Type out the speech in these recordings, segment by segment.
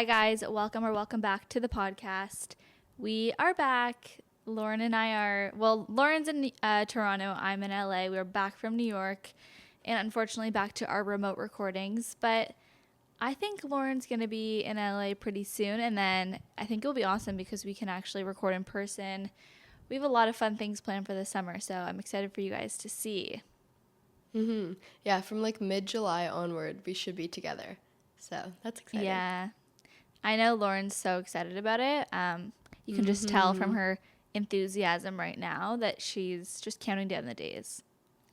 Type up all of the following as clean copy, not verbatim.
Hi guys, welcome back to the podcast. We are back. Lauren and I are, Lauren's in Toronto, I'm in LA. We're back from New York and unfortunately back to our remote recordings, but I think Lauren's going to be in LA pretty soon, and then I think it'll be awesome because we can actually record in person. We have a lot of fun things planned for the summer, so I'm excited for you guys to see. Yeah, from like mid-July onward, we should be together. So that's exciting. Yeah. I know Lauren's so excited about it. You can just tell from her enthusiasm right now that she's just counting down the days.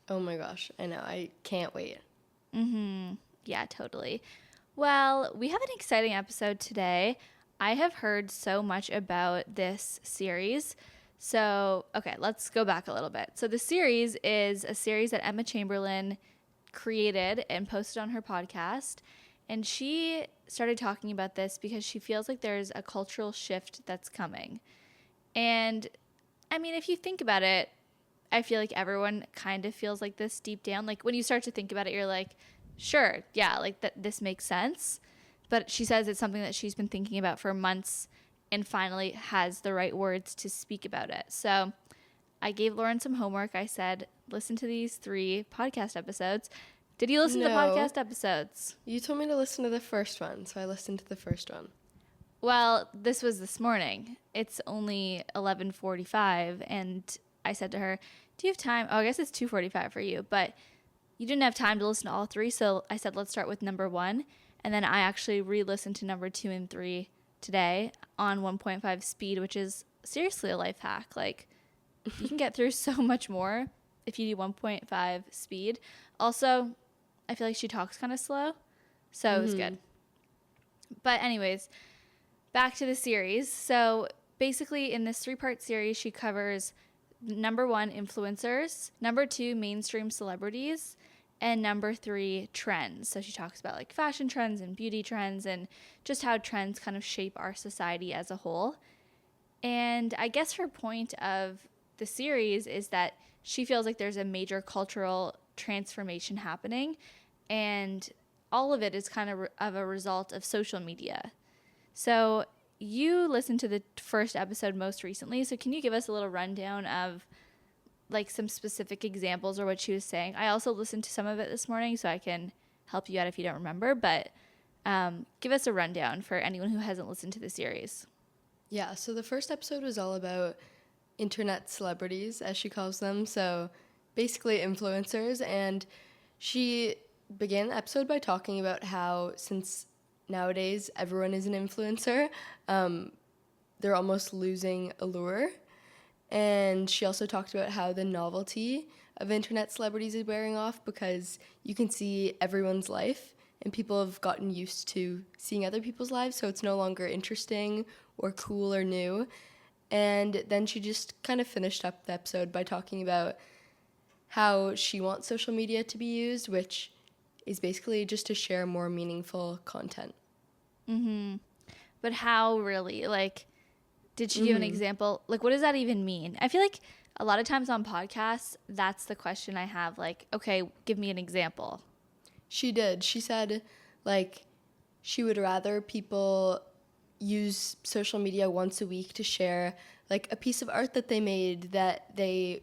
Oh my gosh, I know. I can't wait. Yeah, totally. Well, we have an exciting episode today. I have heard so much about this series. So, okay, let's go back a little bit. So the series is a series that Emma Chamberlain created and posted on her podcast. And she started talking about this because she feels like there's a cultural shift that's coming. And I mean, if you think about it, I feel like everyone kind of feels like this deep down. Like when you start to think about it, you're like, sure, yeah, like this makes sense. But she says it's something that she's been thinking about for months and finally has the right words to speak about it. So I gave Lauren some homework. I said, listen to these 3 podcast episodes. Did you listen to the podcast episodes? You told me to listen to the first one, so I listened to the first one. Well, this was this morning. It's only 11:45, and I said to her, do you have time? Oh, I guess it's 2:45 for you, but you didn't have time to listen to all 3, so I said, let's start with number 1, and then I actually re-listened to number 2 and 3 today on 1.5 speed, which is seriously a life hack. Like, you can get through so much more if you do 1.5 speed. Also, I feel like she talks kind of slow, so it was good. But anyways, back to the series. So basically in this 3-part series, she covers number 1, influencers, number 2, mainstream celebrities, and number 3, trends. So she talks about like fashion trends and beauty trends and just how trends kind of shape our society as a whole. And I guess her point of the series is that she feels like there's a major cultural transformation happening, and all of it is kind of a result of social media. So you listened to the first episode most recently, so can you give us a little rundown of like some specific examples or what she was saying? I also listened to some of it this morning, so I can help you out if you don't remember, but give us a rundown for anyone who hasn't listened to the series. Yeah, so the first episode was all about internet celebrities, as she calls them, so basically influencers, and she began the episode by talking about how since nowadays everyone is an influencer, they're almost losing allure. And she also talked about how the novelty of internet celebrities is wearing off because you can see everyone's life and people have gotten used to seeing other people's lives, so it's no longer interesting or cool or new. And then she just kind of finished up the episode by talking about how she wants social media to be used, which is basically just to share more meaningful content. But how really? Like, did she give an example? Like, what does that even mean? I feel like a lot of times on podcasts, that's the question I have. Like, okay, give me an example. She did. She said, like, she would rather people use social media once a week to share, like, a piece of art that they made that they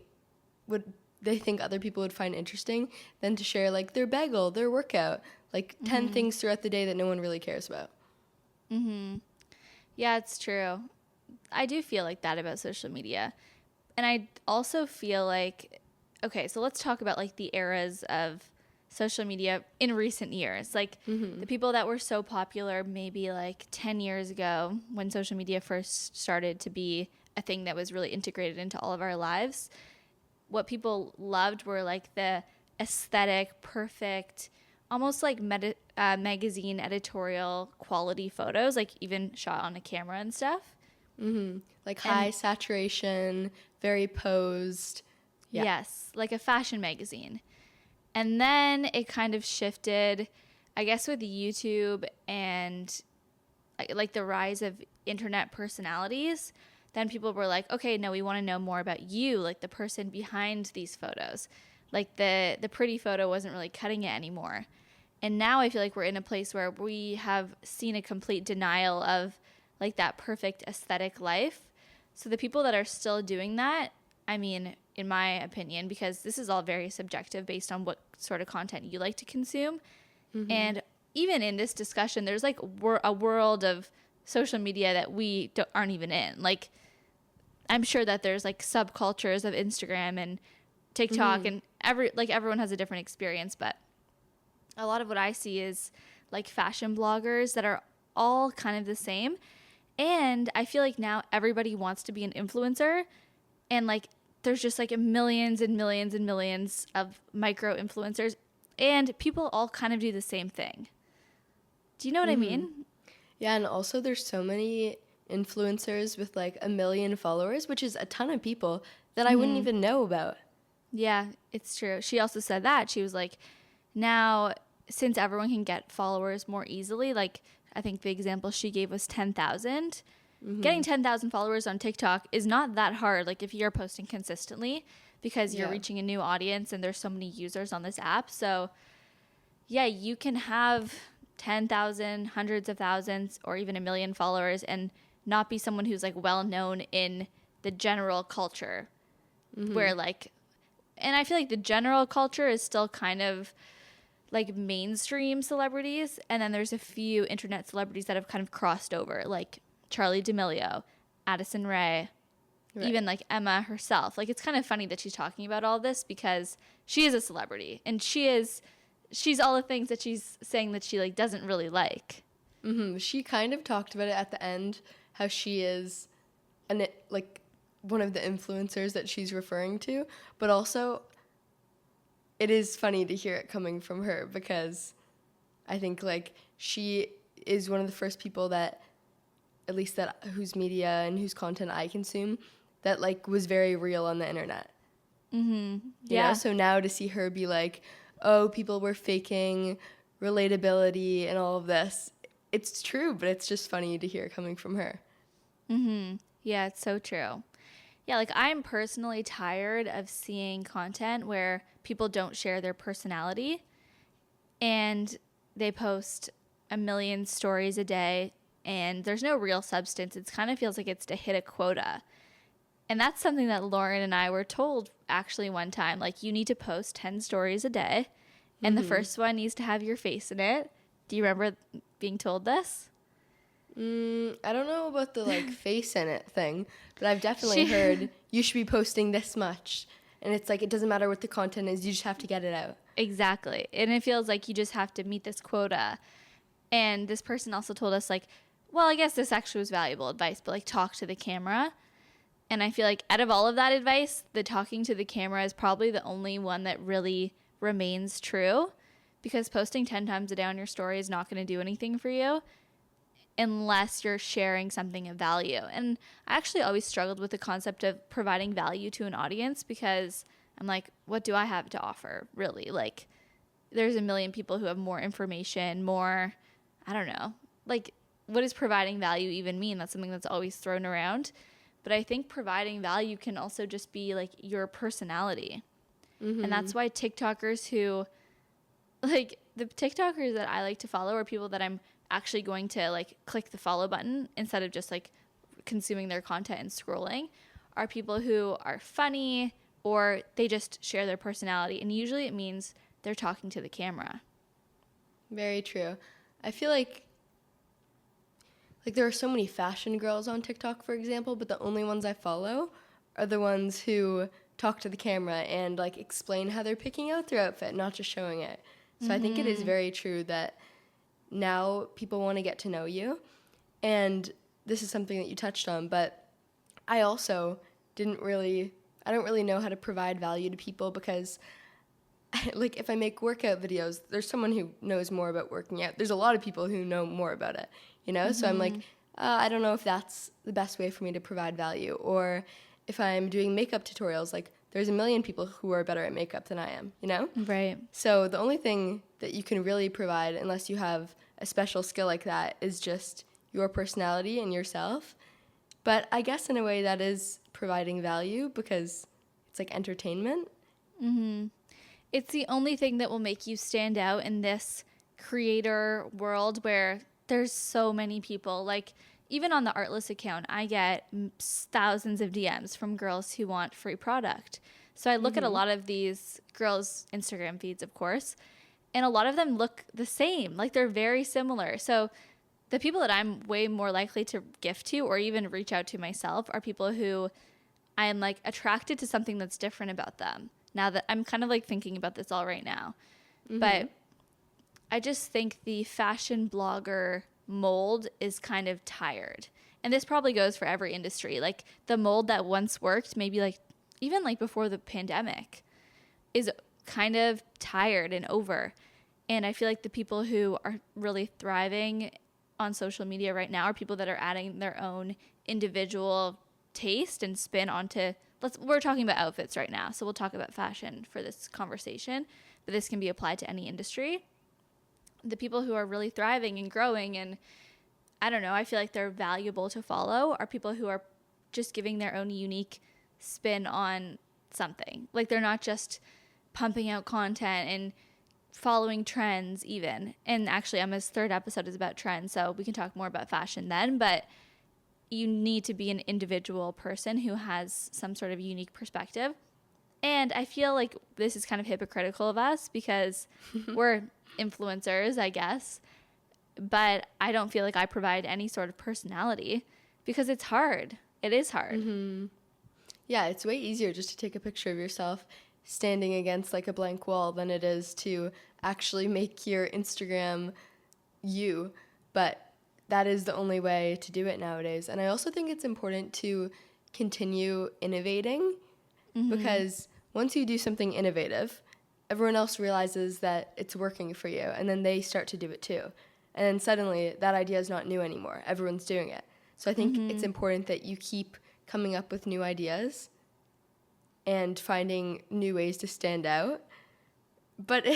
think other people would find interesting than to share, like, their bagel, their workout, like 10 things throughout the day that no one really cares about. Yeah, it's true. I do feel like that about social media. And I also feel like, okay, so let's talk about like the eras of social media in recent years. Like the people that were so popular maybe like 10 years ago when social media first started to be a thing that was really integrated into all of our lives. What people loved were like the aesthetic, perfect, almost like magazine editorial quality photos, like even shot on a camera and stuff. Like high saturation, very posed. Yeah. Yes, like a fashion magazine. And then it kind of shifted, I guess, with YouTube and like the rise of internet personalities. Then people were like, okay, no, we want to know more about you, like the person behind these photos. Like the pretty photo wasn't really cutting it anymore. And now I feel like we're in a place where we have seen a complete denial of like that perfect aesthetic life. So the people that are still doing that, I mean, in my opinion, because this is all very subjective based on what sort of content you like to consume. And even in this discussion, there's like a world of social media that we aren't even in. Like, I'm sure that there's like subcultures of Instagram and TikTok and everyone has a different experience, but a lot of what I see is like fashion bloggers that are all kind of the same. And I feel like now everybody wants to be an influencer, and like there's just like millions and millions and millions of micro influencers, and people all kind of do the same thing. Do you know what I mean? Yeah, and also there's so many influencers with like 1 million followers, which is a ton of people that I wouldn't even know about. Yeah, it's true. She also said that. She was like, now, since everyone can get followers more easily, like I think the example she gave was 10,000. Getting 10,000 followers on TikTok is not that hard, like if you're posting consistently, because you're reaching a new audience and there's so many users on this app. So yeah, you can have 10,000, hundreds of thousands, or even 1 million followers and not be someone who's like well known in the general culture, where like, and I feel like the general culture is still kind of like mainstream celebrities, and then there's a few internet celebrities that have kind of crossed over, like Charlie D'Amelio, Addison Rae, even like Emma herself. Like, it's kind of funny that she's talking about all this because she is a celebrity, and she's all the things that she's saying that she like doesn't really like. She kind of talked about it at the end, how she is like one of the influencers that she's referring to, but also it is funny to hear it coming from her, because I think like she is one of the first people that, at least that whose media and whose content I consume, that like was very real on the internet. You know? So now to see her be like, oh, people were faking relatability and all of this, it's true, but it's just funny to hear coming from her. Yeah, it's so true. Yeah, like I'm personally tired of seeing content where people don't share their personality and they post 1 million stories a day and there's no real substance. It kind of feels like it's to hit a quota. And that's something that Lauren and I were told actually one time, like, you need to post 10 stories a day and the first one needs to have your face in it. Do you remember being told this? I don't know about the like face in it thing, but I've definitely heard you should be posting this much. And it's like, it doesn't matter what the content is, you just have to get it out. Exactly. And it feels like you just have to meet this quota. And this person also told us, like, well, I guess this actually was valuable advice, but like, talk to the camera. And I feel like out of all of that advice, the talking to the camera is probably the only one that really remains true, because posting 10 times a day on your story is not going to do anything for you unless you're sharing something of value. And I actually always struggled with the concept of providing value to an audience, because I'm like, what do I have to offer, really? Like, there's 1 million people who have more information, more, I don't know. Like, what does providing value even mean? That's something that's always thrown around. But I think providing value can also just be like your personality. And that's why TikTokers who, like, the TikTokers that I like to follow are people that I'm actually going to like click the follow button instead of just like consuming their content and scrolling, are people who are funny or they just share their personality. And usually it means they're talking to the camera. Very true. I feel like there are so many fashion girls on TikTok, for example, but the only ones I follow are the ones who talk to the camera and like explain how they're picking out their outfit, not just showing it. So I think it is very true that now people want to get to know you. And this is something that you touched on, but I also I don't really know how to provide value to people, because like if I make workout videos, there's someone who knows more about working out. There's a lot of people who know more about it, you know? So I'm like, I don't know if that's the best way for me to provide value. Or if I'm doing makeup tutorials, like there's 1 million people who are better at makeup than I am, you know? Right. So the only thing that you can really provide, unless you have a special skill like that, is just your personality and yourself. But I guess in a way that is providing value, because it's like entertainment. It's the only thing that will make you stand out in this creator world where there's so many people. Like, even on the Artlist account, I get thousands of DMs from girls who want free product. So I look at a lot of these girls' Instagram feeds, of course, and a lot of them look the same. Like, they're very similar. So the people that I'm way more likely to gift to or even reach out to myself are people who I am like attracted to something that's different about them. Now that I'm kind of like thinking about this all right now. But I just think the fashion blogger mold is kind of tired. And this probably goes for every industry. Like, the mold that once worked, maybe like even like before the pandemic, is kind of tired and over. And I feel like the people who are really thriving on social media right now are people that are adding their own individual taste and spin onto, we're talking about outfits right now, so we'll talk about fashion for this conversation, but this can be applied to any industry. The people who are really thriving and growing, and I don't know, I feel like they're valuable to follow, are people who are just giving their own unique spin on something. Like, they're not just pumping out content and following trends even. And actually, Emma's third episode is about trends, so we can talk more about fashion then, but you need to be an individual person who has some sort of unique perspective. And I feel like this is kind of hypocritical of us because we're influencers, I guess, but I don't feel like I provide any sort of personality because it's hard. It is hard. Yeah, it's way easier just to take a picture of yourself standing against like a blank wall than it is to actually make your Instagram you. But that is the only way to do it nowadays. And I also think it's important to continue innovating because once you do something innovative, everyone else realizes that it's working for you, and then they start to do it too. And then suddenly that idea is not new anymore. Everyone's doing it. So I think it's important that you keep coming up with new ideas and finding new ways to stand out, but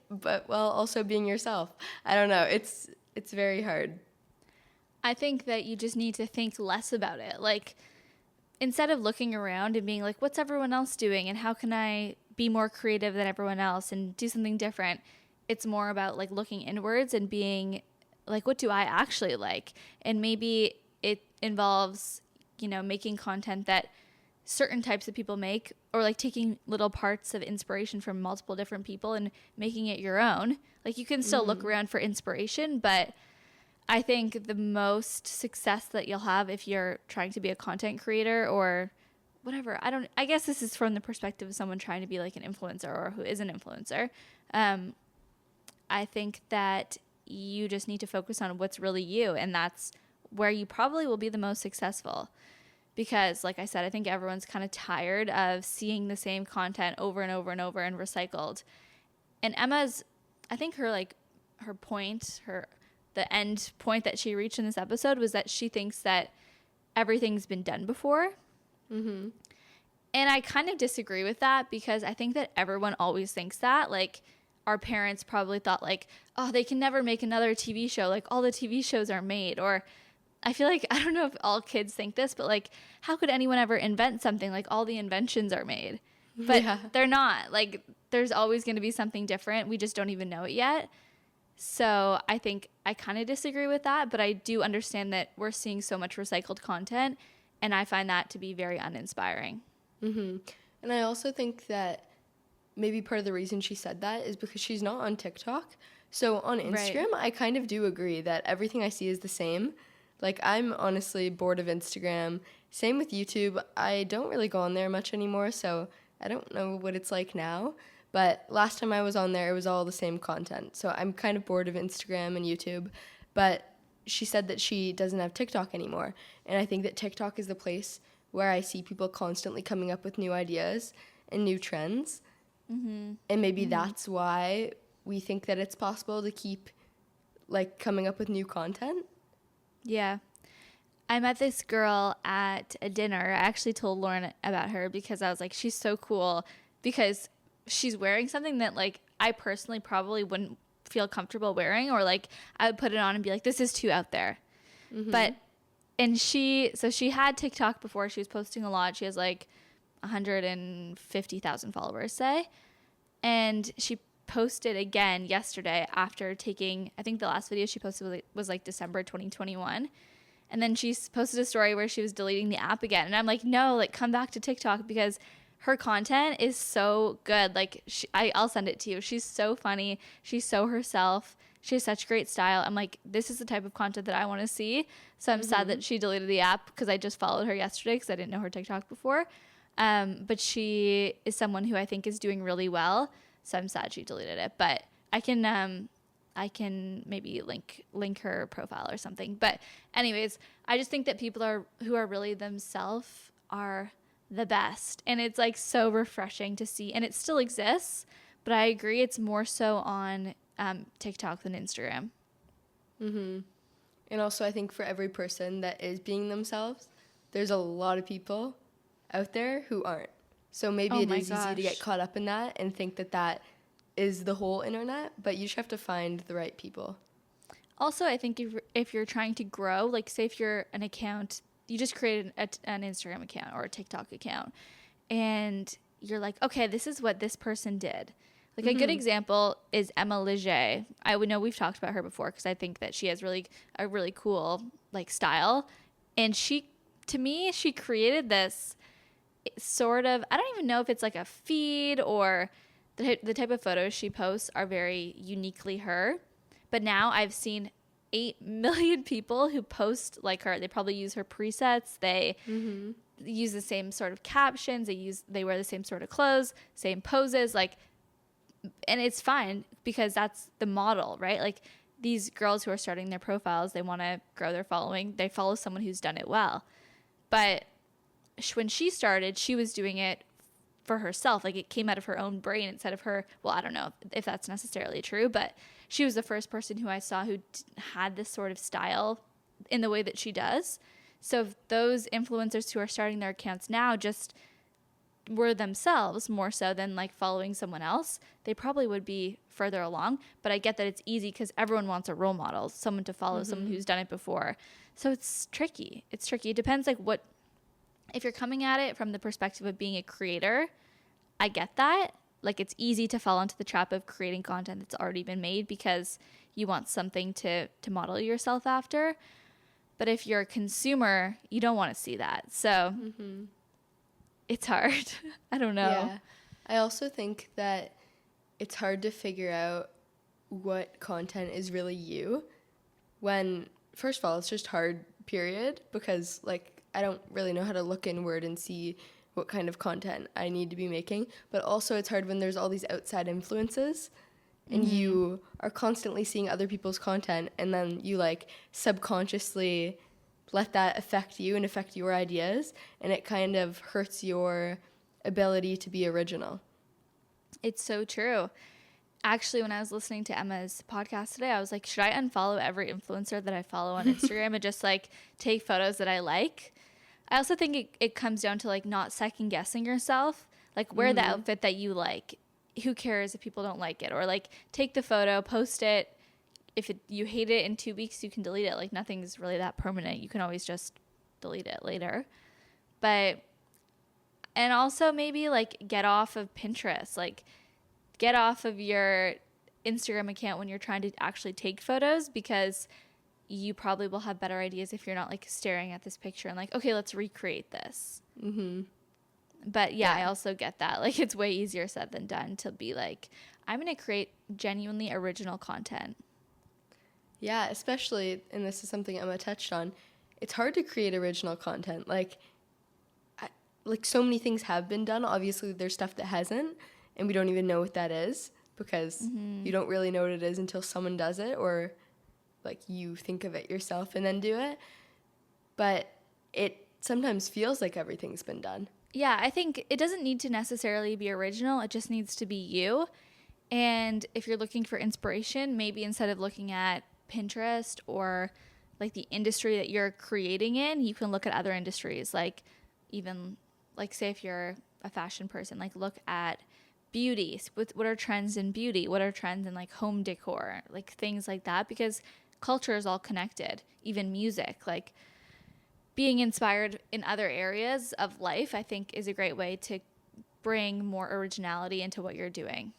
while also being yourself. I don't know. It's very hard. I think that you just need to think less about it. Like, instead of looking around and being like, what's everyone else doing and how can I be more creative than everyone else and do something different, it's more about like looking inwards and being like, what do I actually like? And maybe it involves, you know, making content that certain types of people make, or like taking little parts of inspiration from multiple different people and making it your own. Like, you can still look around for inspiration, but I think the most success that you'll have if you're trying to be a content creator or whatever, I guess this is from the perspective of someone trying to be like an influencer or who is an influencer. I think that you just need to focus on what's really you, and that's where you probably will be the most successful. Because, like I said, I think everyone's kind of tired of seeing the same content over and over and over and recycled. And Emma's, I think her point, the end point that she reached in this episode was that she thinks that everything's been done before. And I kind of disagree with that because I think that everyone always thinks that. Like, our parents probably thought like, oh, they can never make another TV show. Like, all the TV shows are made. Or I feel like, I don't know if all kids think this, but like, how could anyone ever invent something? Like, all the inventions are made. But they're not. Like, there's always going to be something different. We just don't even know it yet. So I think I kind of disagree with that, but I do understand that we're seeing so much recycled content, and I find that to be very uninspiring. And I also think that maybe part of the reason she said that is because she's not on TikTok. So on Instagram, I kind of do agree that everything I see is the same. Like, I'm honestly bored of Instagram. Same with YouTube. I don't really go on there much anymore, so I don't know what it's like now. But last time I was on there, it was all the same content. So I'm kind of bored of Instagram and YouTube. But she said that she doesn't have TikTok anymore. And I think that TikTok is the place where I see people constantly coming up with new ideas and new trends. And maybe that's why we think that it's possible to keep, like, coming up with new content. Yeah. I met this girl at a dinner. I actually told Lauren about her because I was like, she's so cool because she's wearing something that, like, I personally probably wouldn't feel comfortable wearing, or like I would put it on and be like, this is too out there. And she had TikTok before. She was posting a lot. She has like 150,000 followers, say. And she posted again yesterday after taking, I think the last video she posted was like December 2021. And then she posted a story where she was deleting the app again. And I'm like, no, like come back to TikTok because her content is so good. Like I'll send it to you. She's so funny. She's so herself. She has such great style. I'm like, this is the type of content that I want to see. So I'm sad that she deleted the app because I just followed her yesterday because I didn't know her TikTok before. But she is someone who I think is doing really well. So I'm sad she deleted it. But I can maybe link her profile or something. But anyways, I just think that people who are really themselves are the best. And it's like so refreshing to see. And it still exists. But I agree it's more so on TikTok than Instagram. Mm-hmm. And also I think for every person that is being themselves, there's a lot of people out there who aren't. So maybe it is easy to get caught up in that and think that that is the whole internet, but you just have to find the right people. Also, I think if you're trying to grow, like say if you're an account, you just created an Instagram account or a TikTok account, and you're like, okay, this is what this person did. Like a good example is Emma Leger. I would know we've talked about her before because I think that she has a really cool like style, and to me she created this sort of, I don't even know if it's like a feed or the type of photos she posts are very uniquely her. But now I've seen 8 million people who post like her. They probably use her presets. They use the same sort of captions. They wear the same sort of clothes, same poses, like, and it's fine because that's the model, right? Like these girls who are starting their profiles, they want to grow their following. They follow someone who's done it well. But when she started, she was doing it for herself. Like it came out of her own brain instead of her. Well, I don't know if that's necessarily true, but she was the first person who I saw who had this sort of style in the way that she does. So if those influencers who are starting their accounts now just were themselves more so than like following someone else, they probably would be further along. But I get that it's easy because everyone wants a role model, someone to follow, someone who's done it before. So it's tricky. It depends like if you're coming at it from the perspective of being a creator, I get that. Like it's easy to fall into the trap of creating content that's already been made because you want something to model yourself after. But if you're a consumer, you don't want to see that. So it's hard. I don't know. Yeah. I also think that it's hard to figure out what content is really you when, first of all, it's just hard, period, because like I don't really know how to look inward and see what kind of content I need to be making. But also it's hard when there's all these outside influences and you are constantly seeing other people's content and then you like subconsciously let that affect you and affect your ideas, and it kind of hurts your ability to be original. It's so true. Actually, when I was listening to Emma's podcast today, I was like, should I unfollow every influencer that I follow on Instagram and just like take photos that I like? I also think it comes down to like not second guessing yourself. Like wear the outfit that you like. Who cares if people don't like it? Or like take the photo, post it. If you hate it in 2 weeks, you can delete it. Like nothing's really that permanent. You can always just delete it later. And also maybe like get off of Pinterest. Like get off of your Instagram account when you're trying to actually take photos, because you probably will have better ideas if you're not like staring at this picture and like, okay, let's recreate this. But yeah, I also get that. Like it's way easier said than done to be like, I'm going to create genuinely original content. Yeah, especially, and this is something Emma touched on, it's hard to create original content. Like so many things have been done. Obviously, there's stuff that hasn't, and we don't even know what that is because you don't really know what it is until someone does it, or like you think of it yourself and then do it. But it sometimes feels like everything's been done. Yeah, I think it doesn't need to necessarily be original. It just needs to be you. And if you're looking for inspiration, maybe instead of looking at Pinterest or like the industry that you're creating in, you can look at other industries. Like even like say if you're a fashion person, like look at beauty. What are trends in beauty? What are trends in like home decor? Like things like that, because culture is all connected. Even music, like being inspired in other areas of life, I think is a great way to bring more originality into what you're doing.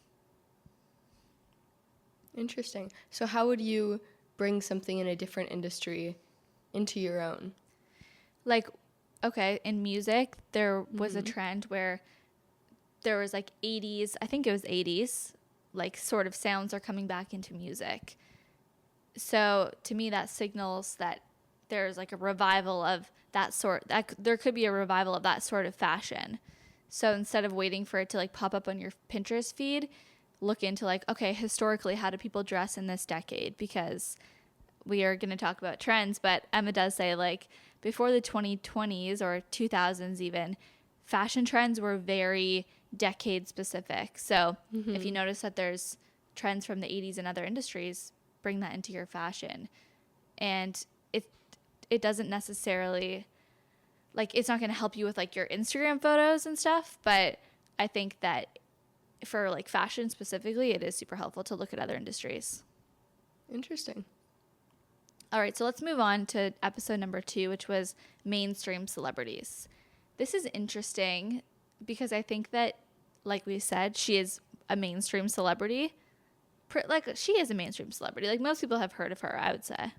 Interesting. So how would you bring something in a different industry into your own? Like, okay, in music, there was a trend where there was like 80s, I think it was 80s, like sort of sounds are coming back into music. So to me, that signals that there's like a revival of that sort, that there could be a revival of that sort of fashion. So instead of waiting for it to like pop up on your Pinterest feed, look into like, okay, historically, how do people dress in this decade? Because we are going to talk about trends, but Emma does say like before the 2020s or 2000s even, fashion trends were very decade specific. So if you notice that there's trends from the 80s in other industries, bring that into your fashion. And it doesn't necessarily, like, it's not going to help you with like your Instagram photos and stuff, but I think that for like fashion specifically, it is super helpful to look at other industries. Interesting. All right, so let's move on to episode number 2, which was mainstream celebrities. This is interesting because I think that, like we said, she is a mainstream celebrity. Like, she is a mainstream celebrity. Like, most people have heard of her, I would say.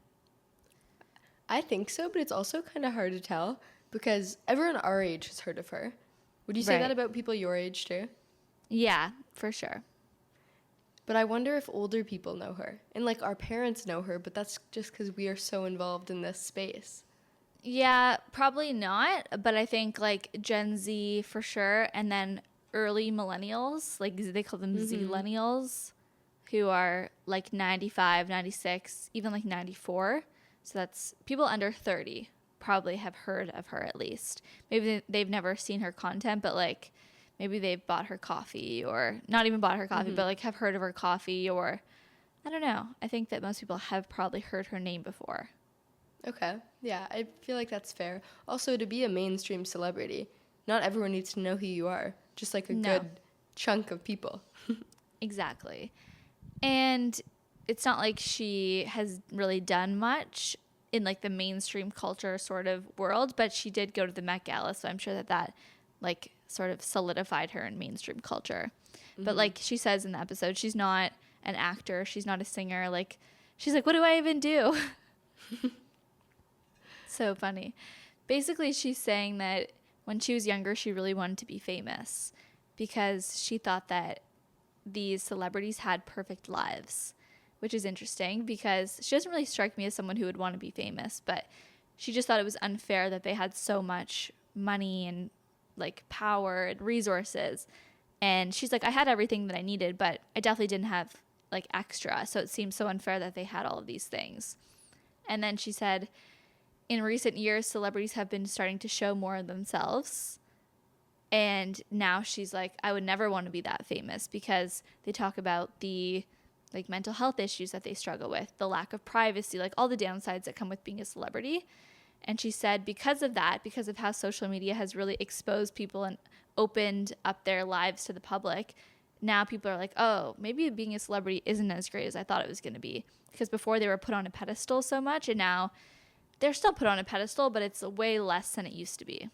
I think so, but it's also kind of hard to tell because everyone our age has heard of her. Would you say Right. that about people your age too? Yeah, for sure. But I wonder if older people know her. And like our parents know her, but that's just because we are so involved in this space. Yeah, probably not, but I think like Gen Z for sure, and then early millennials, like they call them Zillennials, who are like 95, 96, even like 94. So that's people under 30 probably have heard of her at least. Maybe they've never seen her content, but like maybe they've bought her coffee, or not even bought her coffee, but like have heard of her coffee, or I don't know. I think that most people have probably heard her name before. Okay. Yeah, I feel like that's fair. Also, to be a mainstream celebrity, not everyone needs to know who you are, just like a No. good chunk of people. Exactly. And it's not like she has really done much in like the mainstream culture sort of world, but she did go to the Met Gala, so I'm sure that that like sort of solidified her in mainstream culture. But like she says in the episode, she's not an actor, she's not a singer. Like she's like, what do I even do? So funny. Basically, she's saying that when she was younger, she really wanted to be famous because she thought that these celebrities had perfect lives, which is interesting because she doesn't really strike me as someone who would want to be famous, but she just thought it was unfair that they had so much money and like power and resources. And she's like, I had everything that I needed, but I definitely didn't have like extra. So it seems so unfair that they had all of these things. And then she said, in recent years, celebrities have been starting to show more of themselves. And now she's like, I would never want to be that famous because they talk about the like mental health issues that they struggle with, the lack of privacy, like all the downsides that come with being a celebrity. And she said because of that, because of how social media has really exposed people and opened up their lives to the public, now people are like, oh, maybe being a celebrity isn't as great as I thought it was going to be. Because before they were put on a pedestal so much, and now they're still put on a pedestal, but it's way less than it used to be.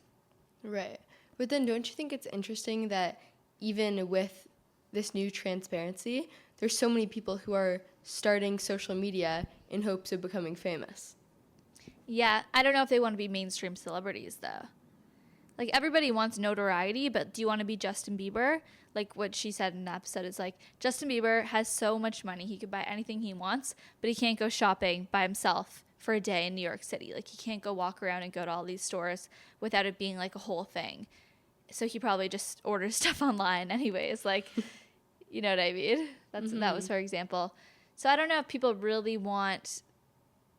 Right. But then don't you think it's interesting that even with this new transparency, there's so many people who are starting social media in hopes of becoming famous? Yeah, I don't know if they want to be mainstream celebrities, though. Like, everybody wants notoriety, but do you want to be Justin Bieber? Like, what she said in the episode is like, Justin Bieber has so much money, he could buy anything he wants, but he can't go shopping by himself for a day in New York City. Like, he can't go walk around and go to all these stores without it being like a whole thing. So he probably just orders stuff online anyways. Like, you know what I mean? That was her example. So I don't know if people really want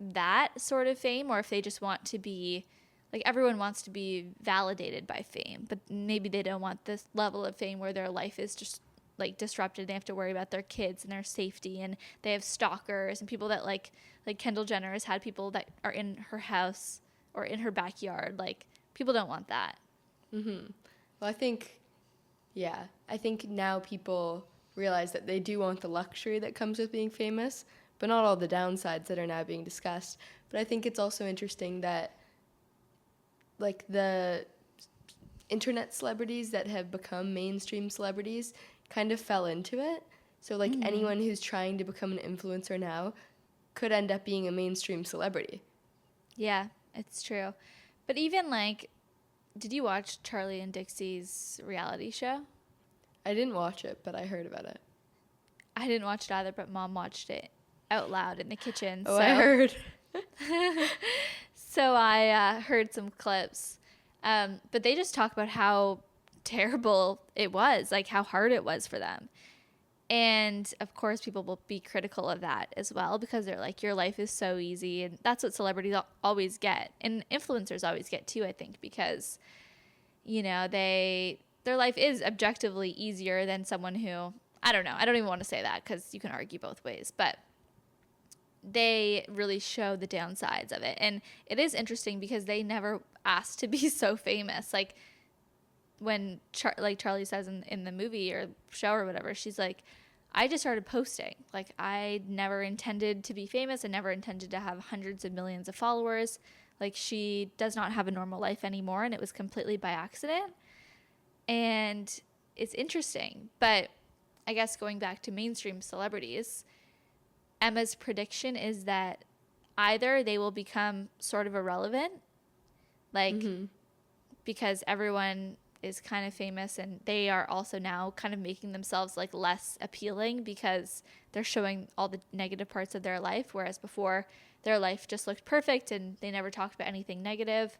that sort of fame or if they just want to be, like, everyone wants to be validated by fame, but maybe they don't want this level of fame where their life is just like disrupted. They have to worry about their kids and their safety, and they have stalkers and people that like Kendall Jenner has had people that are in her house or in her backyard. Like, people don't want that. Well, I think now people realize that they do want the luxury that comes with being famous, but not all the downsides that are now being discussed. But I think it's also interesting that, like, the internet celebrities that have become mainstream celebrities kind of fell into it. So, like, anyone who's trying to become an influencer now could end up being a mainstream celebrity. Yeah, it's true. But even like, did you watch Charlie and Dixie's reality show? I didn't watch it, but I heard about it. I didn't watch it either, but Mom watched it out loud in the kitchen. Oh, I heard. So I heard some clips. But they just talk about how terrible it was, like how hard it was for them. And of course, people will be critical of that as well because they're like, your life is so easy. And that's what celebrities always get. And influencers always get too, I think, because, you know, their life is objectively easier than someone who, I don't know. I don't even want to say that because you can argue both ways. But they really show the downsides of it. And it is interesting because they never asked to be so famous. Like when Charlie says in the movie or show or whatever, she's like, I just started posting. Like I never intended to be famous. I never intended to have hundreds of millions of followers. Like she does not have a normal life anymore. And it was completely by accident. And it's interesting. But I guess going back to mainstream celebrities, Emma's prediction is that either they will become sort of irrelevant, like because everyone is kind of famous and they are also now kind of making themselves like less appealing because they're showing all the negative parts of their life, whereas before their life just looked perfect and they never talked about anything negative.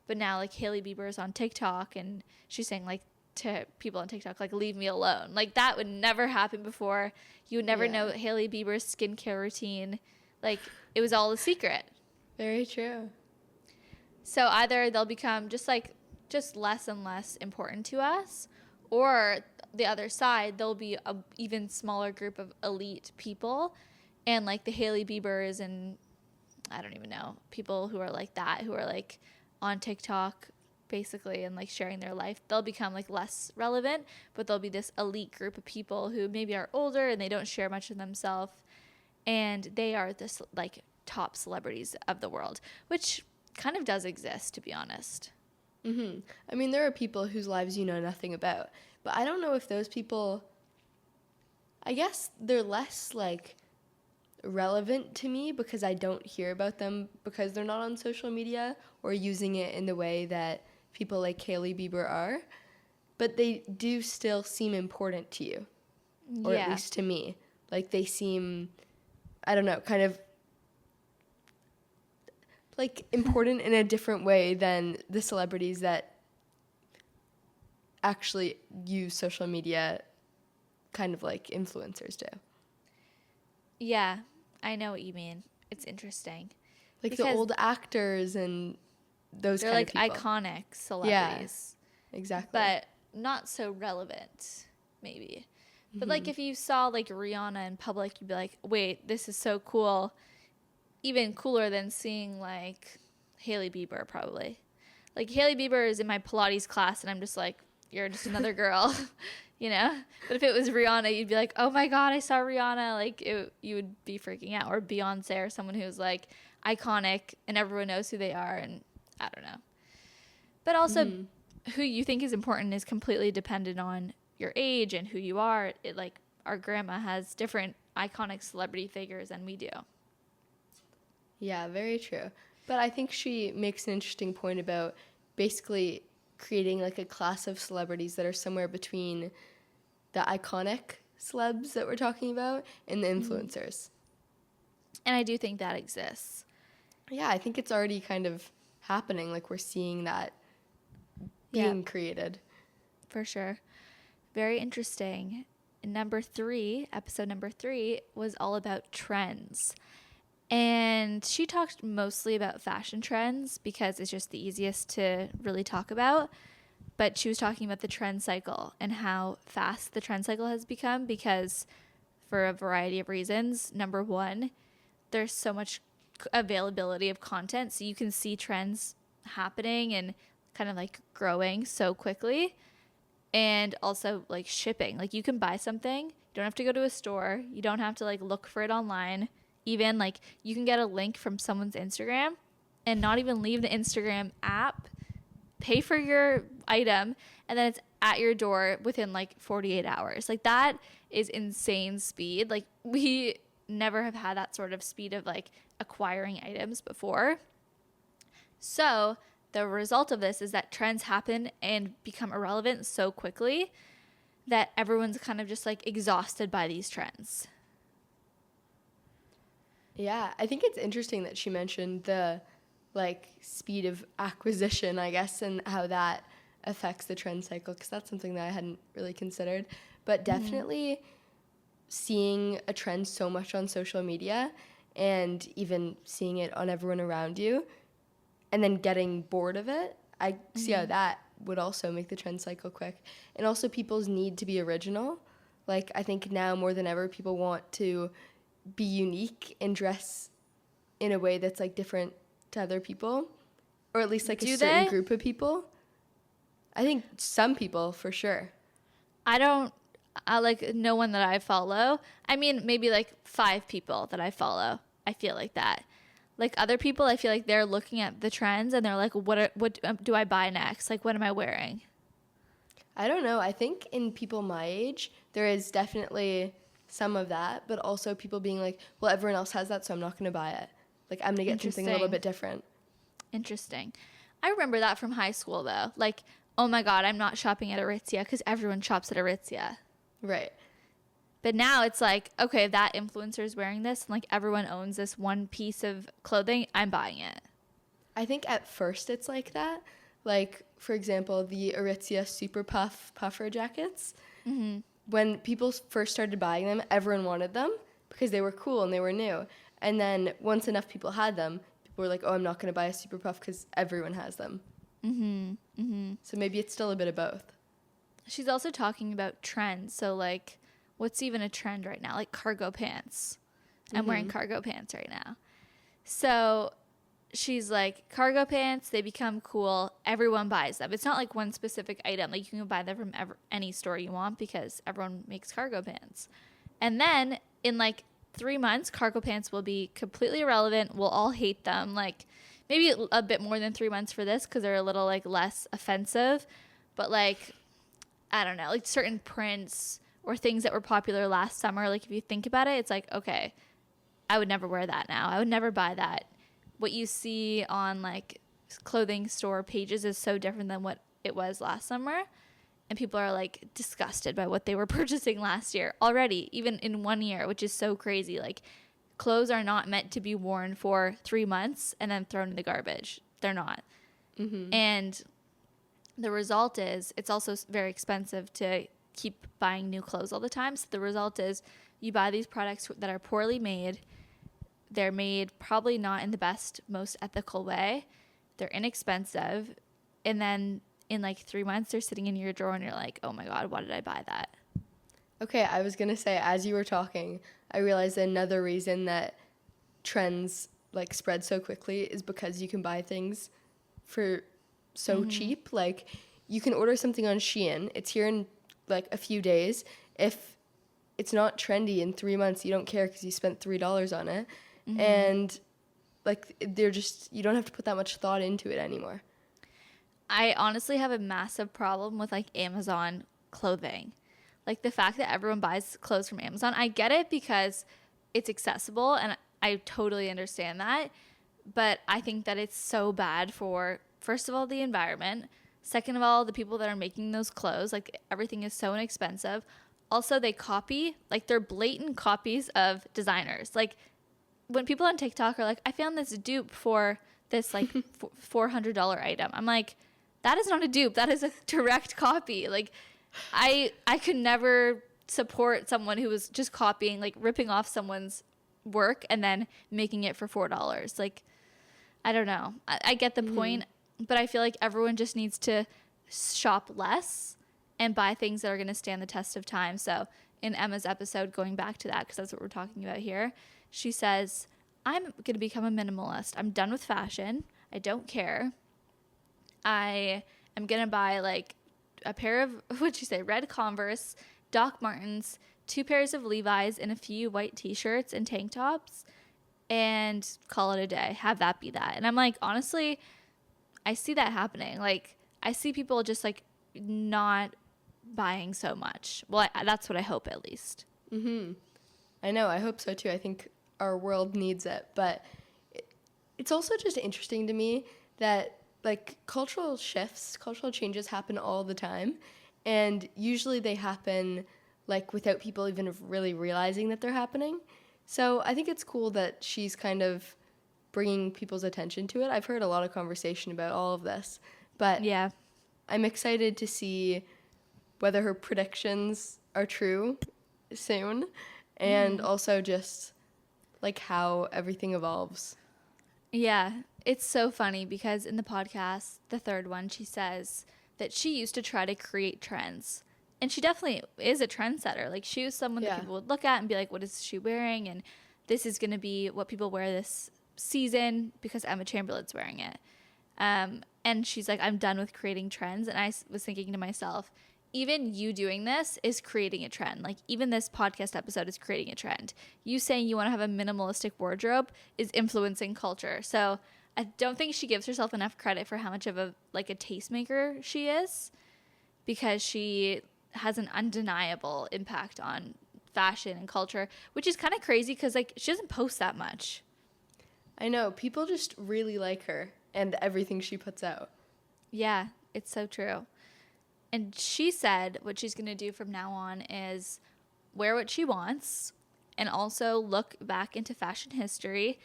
But now like Hailey Bieber is on TikTok and she's saying like to people on TikTok, like, leave me alone. Like that would never happen before. You would never know Hailey Bieber's skincare routine. Like it was all a secret. Very true. So either they'll become just less and less important to us, or the other side, there'll be a even smaller group of elite people, and like the Hailey Biebers and I don't even know, people who are like that, who are like on TikTok basically and like sharing their life, they'll become like less relevant, but there'll be this elite group of people who maybe are older and they don't share much of themselves, and they are this like top celebrities of the world, which kind of does exist, to be honest. I mean, there are people whose lives you know nothing about, but I don't know if those people, I guess they're less like relevant to me because I don't hear about them because they're not on social media or using it in the way that people like Hailey Bieber are, but they do still seem important to you, or at least to me. Like they seem, I don't know, kind of like important in a different way than the celebrities that actually use social media, kind of like influencers do. Yeah, I know what you mean. It's interesting. Like the old actors and those kind of people. They're like iconic celebrities. Yeah, exactly. But not so relevant, maybe. But like if you saw like Rihanna in public, you'd be like, wait, this is so cool. Even cooler than seeing like Hailey Bieber, probably. Like Hailey Bieber is in my Pilates class and I'm just like, you're just another girl, you know? But if it was Rihanna, you'd be like, oh my God, I saw Rihanna. Like you would be freaking out. Or Beyonce or someone who's like iconic and everyone knows who they are, and I don't know. But also who you think is important is completely dependent on your age and who you are. It like our grandma has different iconic celebrity figures than we do. Yeah, very true. But I think she makes an interesting point about basically creating like a class of celebrities that are somewhere between the iconic celebs that we're talking about and the influencers. And I do think that exists. Yeah, I think it's already kind of happening. Like we're seeing that being created. For sure. Very interesting. Episode number 3 was all about trends. And she talked mostly about fashion trends because it's just the easiest to really talk about. But she was talking about the trend cycle and how fast the trend cycle has become because for a variety of reasons. Number one, there's so much availability of content. So you can see trends happening and kind of like growing so quickly. And also like shipping. Like you can buy something. You don't have to go to a store. You don't have to like look for it online. Even like you can get a link from someone's Instagram and not even leave the Instagram app, pay for your item, and then it's at your door within like 48 hours. Like that is insane speed. Like we never have had that sort of speed of like acquiring items before. So the result of this is that trends happen and become irrelevant so quickly that everyone's kind of just like exhausted by these trends. Yeah, I think it's interesting that she mentioned the like speed of acquisition, I guess, and how that affects the trend cycle, because that's something that I hadn't really considered. But definitely seeing a trend so much on social media and even seeing it on everyone around you and then getting bored of it, I see how that would also make the trend cycle quick. And also people's need to be original. Like, I think now more than ever, people want to be unique and dress in a way that's like different to other people, or at least like a certain group of people. I think some people for sure. I like no one that I follow. I mean, maybe like 5 people that I follow. I feel like that. Like other people, I feel like they're looking at the trends and they're like, what do I buy next? Like, what am I wearing? I don't know. I think in people my age, there is definitely some of that, but also people being like, well, everyone else has that, so I'm not going to buy it. Like, I'm going to get something a little bit different. Interesting. I remember that from high school, though. Like, oh my God, I'm not shopping at Aritzia because everyone shops at Aritzia. Right. But now it's like, okay, that influencer is wearing this, and like everyone owns this one piece of clothing, I'm buying it. I think at first it's like that. Like, for example, the Aritzia Super Puff puffer jackets. Mm-hmm. When people first started buying them, everyone wanted them because they were cool and they were new. And then once enough people had them, people were like, oh, I'm not going to buy a Super Puff because everyone has them. Mm-hmm. Mm-hmm. So maybe it's still a bit of both. She's also talking about trends. So, like, what's even a trend right now? Like cargo pants. I'm wearing cargo pants right now. So she's like, cargo pants, they become cool. Everyone buys them. It's not like one specific item. Like, you can buy them from any store you want because everyone makes cargo pants. And then in like 3 months, cargo pants will be completely irrelevant. We'll all hate them. Like, maybe a bit more than 3 months for this because they're a little like less offensive. But like, I don't know, like certain prints or things that were popular last summer, like if you think about it, it's like, okay, I would never wear that now. I would never buy that. What you see on like clothing store pages is so different than what it was last summer. And people are like disgusted by what they were purchasing last year already, even in 1 year, which is so crazy. Like, clothes are not meant to be worn for 3 months and then thrown in the garbage. They're not. Mm-hmm. And the result is it's also very expensive to keep buying new clothes all the time. So the result is you buy these products that are poorly made. They're made probably not in the best, most ethical way. They're inexpensive. And then in like 3 months, they're sitting in your drawer and you're like, oh my God, why did I buy that? Okay, I was going to say, as you were talking, I realized another reason that trends like spread so quickly is because you can buy things for so cheap. Like, you can order something on Shein. It's here in like a few days. If it's not trendy in 3 months, you don't care because you spent $3 on it. Mm-hmm. And like, they're just, you don't have to put that much thought into it anymore. I honestly have a massive problem with like Amazon clothing. Like, the fact that everyone buys clothes from Amazon, I get it because it's accessible and I totally understand that. But I think that it's so bad for, first of all, the environment. Second of all, the people that are making those clothes. Like, everything is so inexpensive. Also, they copy, like, they're blatant copies of designers. Like, when people on TikTok are like, I found this dupe for this like $400 item. I'm like, that is not a dupe. That is a direct copy. Like, I could never support someone who was just copying, like ripping off someone's work and then making it for $4. Like, I don't know. I get the point, but I feel like everyone just needs to shop less and buy things that are going to stand the test of time. So in Emma's episode, going back to that, because that's what we're talking about here, she says, I'm going to become a minimalist. I'm done with fashion. I don't care. I am going to buy like a pair of, what'd you say, red Converse, Doc Martens, 2 pairs of Levi's, and a few white t-shirts and tank tops, and call it a day. Have that be that. And I'm like, honestly, I see that happening. Like, I see people just like not buying so much. Well, that's what I hope, at least. I know. I hope so too. I think our world needs it. But it's also just interesting to me that like cultural shifts, cultural changes happen all the time. And usually they happen like without people even really realizing that they're happening. So I think it's cool that she's kind of bringing people's attention to it. I've heard a lot of conversation about all of this. But Yeah. I'm excited to see whether her predictions are true soon, and also just like how everything evolves. Yeah, it's so funny because in the podcast, the third one, she says that she used to try to create trends. And she definitely is a trendsetter. Like, she was someone that people would look at and be like, what is she wearing? And this is going to be what people wear this season because Emma Chamberlain's wearing it. And she's like, I'm done with creating trends. And I was thinking to myself, even you doing this is creating a trend. Like, even this podcast episode is creating a trend. You saying you want to have a minimalistic wardrobe is influencing culture. So I don't think she gives herself enough credit for how much of a tastemaker she is, because she has an undeniable impact on fashion and culture, which is kind of crazy because like she doesn't post that much. I know. People just really like her and everything she puts out. Yeah, it's so true. And she said what she's going to do from now on is wear what she wants and also look back into fashion history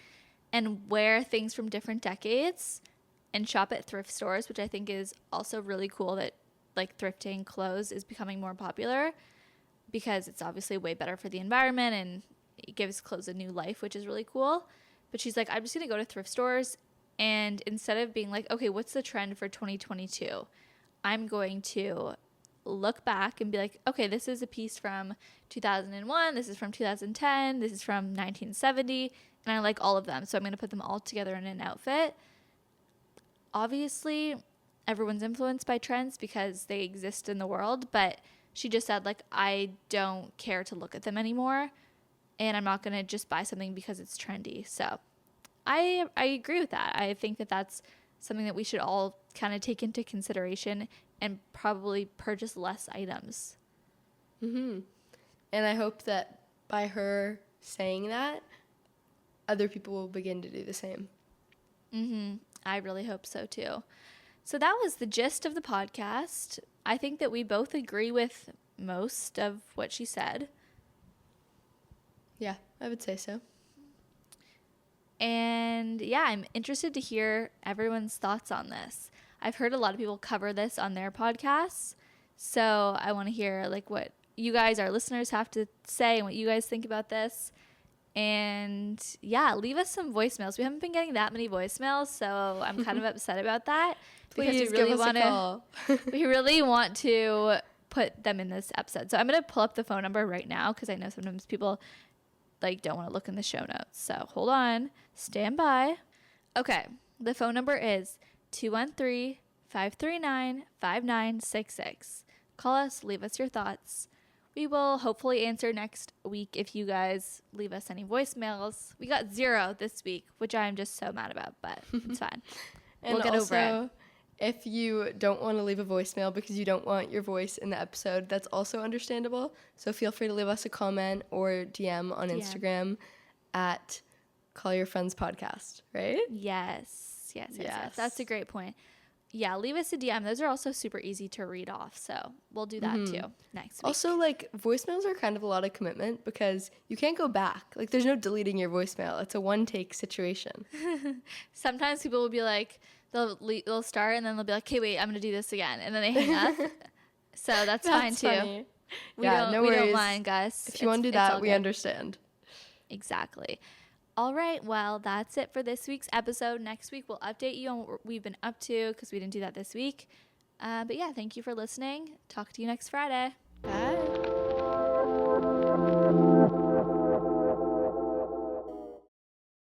and wear things from different decades and shop at thrift stores, which I think is also really cool that like thrifting clothes is becoming more popular because it's obviously way better for the environment and it gives clothes a new life, which is really cool. But she's like, I'm just going to go to thrift stores, and instead of being like, okay, what's the trend for 2022? I'm going to look back and be like, okay, this is a piece from 2001, this is from 2010, this is from 1970, and I like all of them. So I'm going to put them all together in an outfit. Obviously, everyone's influenced by trends because they exist in the world, but she just said, like, I don't care to look at them anymore, and I'm not going to just buy something because it's trendy. So I agree with that. I think that that's something that we should all kind of take into consideration and probably purchase less items. And I hope that by her saying that, other people will begin to do the same. I really hope so too. So that was the gist of the podcast. I think that we both agree with most of what she said. Yeah, I would say so. And yeah, I'm interested to hear everyone's thoughts on this. I've heard a lot of people cover this on their podcasts. So I want to hear like what you guys, our listeners, have to say and what you guys think about this. And yeah, leave us some voicemails. We haven't been getting that many voicemails, so I'm kind of upset about that. Please give us a call. We really want to put them in this episode. So I'm going to pull up the phone number right now because I know sometimes people like don't want to look in the show notes. So hold on, stand by. Okay, the phone number is 213-539-5966. Call us, leave us your thoughts. We will hopefully answer next week if you guys leave us any voicemails. We got 0 this week, which I'm just so mad about, but it's fine. We'll get over it. If you don't want to leave a voicemail because you don't want your voice in the episode, that's also understandable. So feel free to leave us a comment or DM on Instagram at Call Your Friends Podcast, right? Yes. That's a great point. Yeah, leave us a DM. Those are also super easy to read off. So we'll do that too next week. Also, like, voicemails are kind of a lot of commitment because you can't go back. Like, there's no deleting your voicemail. It's a one-take situation. Sometimes people will be like, they'll start and then they'll be like, okay, wait, I'm going to do this again. And then they hang up. So that's fine too. Funny. We don't mind, guys. If you want to do that, we understand. Exactly. All right, well, that's it for this week's episode. Next week, we'll update you on what we've been up to because we didn't do that this week. But yeah, thank you for listening. Talk to you next Friday. Bye.